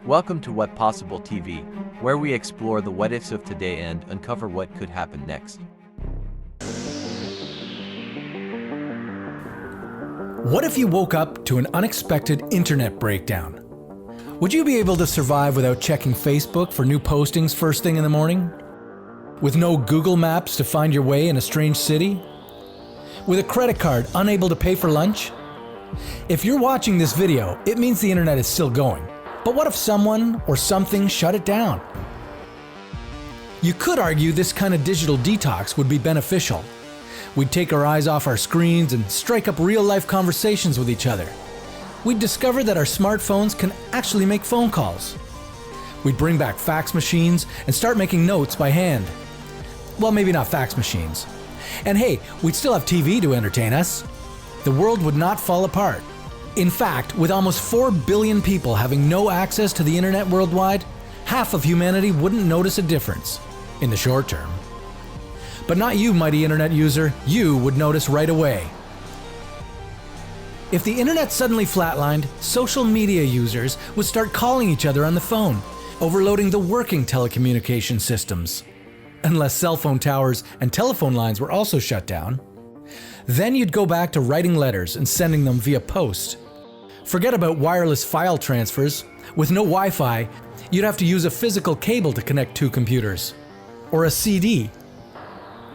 Welcome to What Possible TV, where we explore the what ifs of today and uncover what could happen next. What if you woke up to an unexpected internet breakdown? Would you be able to survive without checking Facebook for new postings first thing in the morning? With no Google Maps to find your way in a strange city? With a credit card unable to pay for lunch? If you're watching this video, it means the internet is still going. But what if someone or something shut it down? You could argue this kind of digital detox would be beneficial. We'd take our eyes off our screens and strike up real-life conversations with each other. We'd discover that our smartphones can actually make phone calls. We'd bring back fax machines and start making notes by hand. Well, maybe not fax machines. And hey, we'd still have TV to entertain us. The world would not fall apart. In fact, with almost 4 billion people having no access to the internet worldwide, half of humanity wouldn't notice a difference in the short term. But not you, mighty internet user, you would notice right away. If the internet suddenly flatlined, social media users would start calling each other on the phone, overloading the working telecommunication systems. Unless cell phone towers and telephone lines were also shut down. Then you'd go back to writing letters and sending them via post. Forget about wireless file transfers. With no Wi-Fi, you'd have to use a physical cable to connect two computers. Or a CD.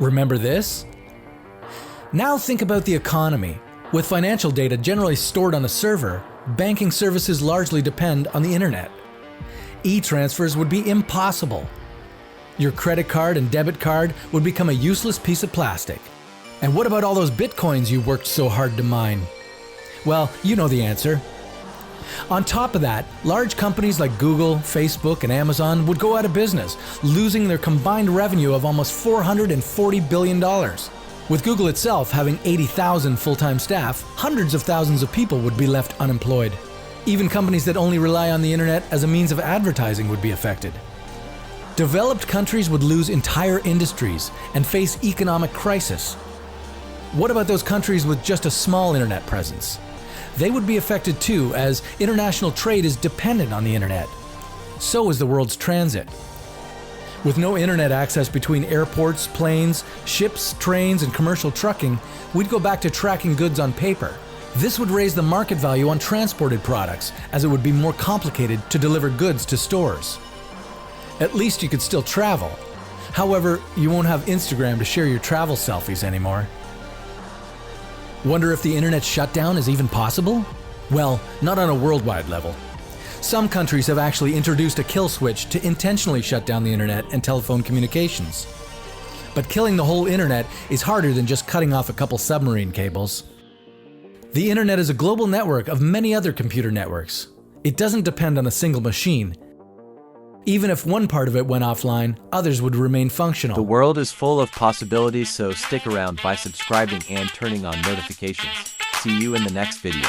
Remember this? Now think about the economy. With financial data generally stored on a server, banking services largely depend on the internet. E-transfers would be impossible. Your credit card and debit card would become a useless piece of plastic. And what about all those bitcoins you worked so hard to mine? Well, you know the answer. On top of that, large companies like Google, Facebook, and Amazon would go out of business, losing their combined revenue of almost $440 billion. With Google itself having 80,000 full-time staff, hundreds of thousands of people would be left unemployed. Even companies that only rely on the internet as a means of advertising would be affected. Developed countries would lose entire industries and face economic crisis. What about those countries with just a small internet presence? They would be affected too, as international trade is dependent on the internet. So is the world's transit. With no internet access between airports, planes, ships, trains, and commercial trucking, we'd go back to tracking goods on paper. This would raise the market value on transported products, as it would be more complicated to deliver goods to stores. At least you could still travel. However, you won't have Instagram to share your travel selfies anymore. Wonder if the internet shutdown is even possible? Well, not on a worldwide level. Some countries have actually introduced a kill switch to intentionally shut down the internet and telephone communications. But killing the whole internet is harder than just cutting off a couple submarine cables. The internet is a global network of many other computer networks. It doesn't depend on a single machine. Even if one part of it went offline, others would remain functional. The world is full of possibilities, so stick around by subscribing and turning on notifications. See you in the next video.